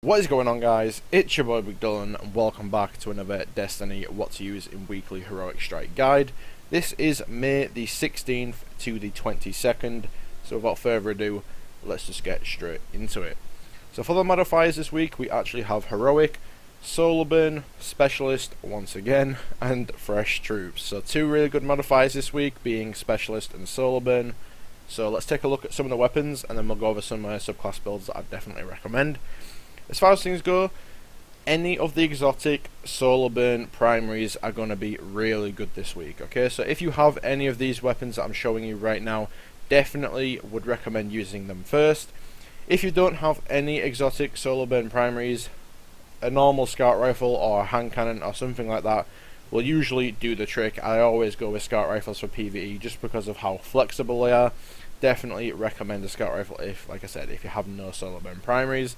What is going on, guys? It's your boy Big Dylan and welcome back to another Destiny What to Use in Weekly Heroic Strike Guide. This is May the 16th to the 22nd, so without further ado, let's just get straight into it. So for the modifiers this week, we actually have Heroic, Solar Burn, Specialist once again, and Fresh Troops. So two really good modifiers this week, being Specialist and Solar Burn. So let's take a look at some of the weapons and then we'll go over some subclass builds that I definitely recommend. As far as things go, any of the exotic Solar Burn primaries are going to be really good this week, okay? So if you have any of these weapons that I'm showing you right now, definitely would recommend using them first. If you don't have any exotic Solar Burn primaries, a normal scout rifle or a hand cannon or something like that will usually do the trick. I always go with scout rifles for PvE just because of how flexible they are. Definitely recommend a scout rifle if, like I said, if you have no Solar Burn primaries.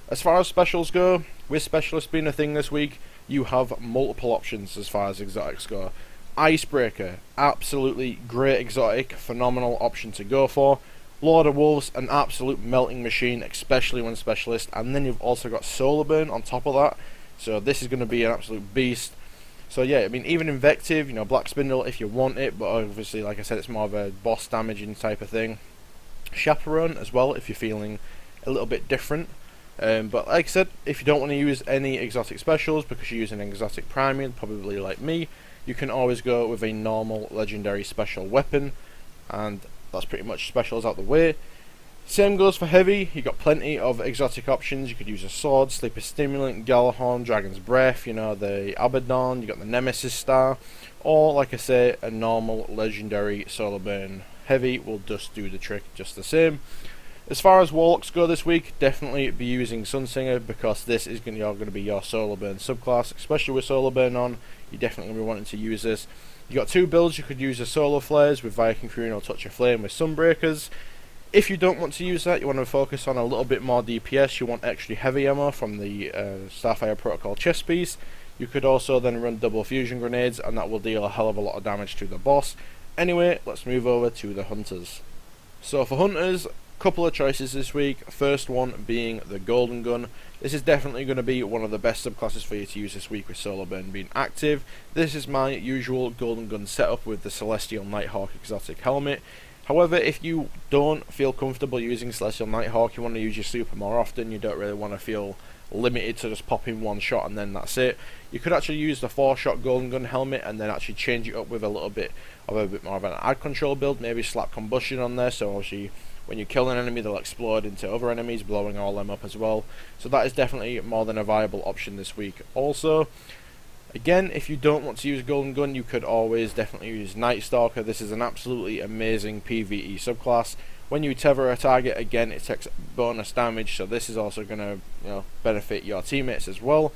As far as specials go, with specialists being a thing this week, you have multiple options as far as exotics go. Icebreaker, absolutely great exotic, phenomenal option to go for. Lord of Wolves, an absolute melting machine, especially when specialist. And then you've also got Solar Burn on top of that. So this is going to be an absolute beast. So yeah, I mean, even Invective, you know, Black Spindle if you want it, but obviously, like I said, it's more of a boss damaging type of thing. Chaperone as well, if you're feeling a little bit different. But like I said, if you don't want to use any exotic specials because you're using an exotic primary, probably like me, you can always go with a normal legendary special weapon, and that's pretty much specials out the way. Same goes for heavy. You got plenty of exotic options. You could use a sword, sleeper stimulant, Galahorn, Dragon's Breath, you know, the Abaddon, you got the Nemesis Star, or like I say, a normal legendary Solar Burn heavy will just do the trick just the same. As far as Warlocks go this week, definitely be using Sunsinger because this is going to be your Solar Burn subclass, especially with Solar Burn on. You're definitely going to be wanting to use this. You got two builds. You could use the Solar Flares with Viking Fury or Touch of Flame with Sunbreakers. If you don't want to use that, you want to focus on a little bit more DPS. You want extra heavy ammo from the Starfire Protocol chest piece. You could also then run double fusion grenades, and that will deal a hell of a lot of damage to the boss. Anyway, let's move over to the Hunters. So for Hunters, couple of choices this week. First one being the Golden Gun. This is definitely going to be one of the best subclasses for you to use this week with Solar Burn being active. This is my usual Golden Gun setup with the Celestial Nighthawk exotic helmet. However, if you don't feel comfortable using Celestial Nighthawk, you want to use your super more often, you don't really want to feel limited to just popping one shot and then that's it, you could actually use the 4-shot Golden Gun helmet and then actually change it up with a bit more of an ad control build, maybe slap combustion on there, so obviously when you kill an enemy they'll explode into other enemies, blowing all them up as well. So that is definitely more than a viable option this week. Also, again, if you don't want to use Golden Gun, you could always definitely use Night Stalker. This is an absolutely amazing PvE subclass. When you tether a target, again, it takes bonus damage, so this is also going to benefit your teammates as well.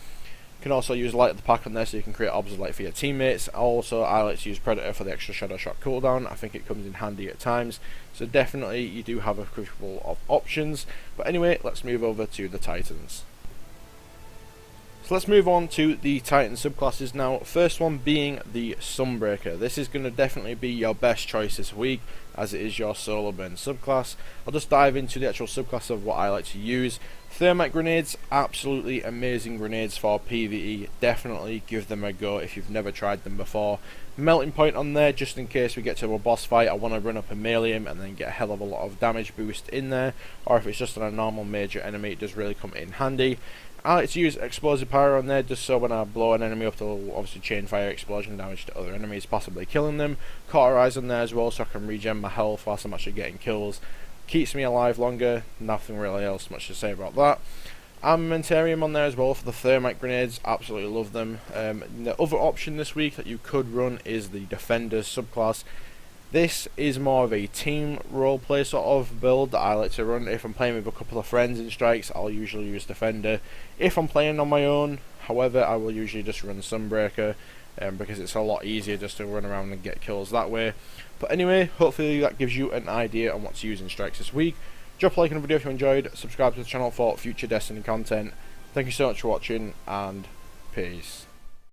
You can also use Light of the Pack on there so you can create orbs of light for your teammates. Also, I like to use Predator for the extra Shadow Shot cooldown. I think it comes in handy at times. So definitely you do have a couple of options. But anyway, let's move over to the Titans. So let's move on to the Titan subclasses now. First one being the Sunbreaker. This is going to definitely be your best choice this week, as it is your Solar Burn subclass. I'll just dive into the actual subclass of what I like to use. Thermite grenades, absolutely amazing grenades for PvE. Definitely give them a go if you've never tried them before. Melting point on there, just in case we get to a boss fight, I want to run up a Malium and then get a hell of a lot of damage boost in there. Or if it's just on a normal major enemy, it does really come in handy. I like to use explosive power on there just so when I blow an enemy up, it'll obviously chain fire explosion damage to other enemies, possibly killing them. Cauterize on there as well so I can regen my health whilst I'm actually getting kills. Keeps me alive longer, nothing really else much to say about that. Armamentarium on there as well for the thermite grenades, absolutely love them. The other option this week that you could run is the Defenders subclass. This is more of a team roleplay sort of build that I like to run. If I'm playing with a couple of friends in strikes, I'll usually use Defender. If I'm playing on my own, however, I will usually just run Sunbreaker because it's a lot easier just to run around and get kills that way. But anyway, hopefully that gives you an idea on what to use in strikes this week. Drop a like on the video if you enjoyed, subscribe to the channel for future Destiny content. Thank you so much for watching, and peace.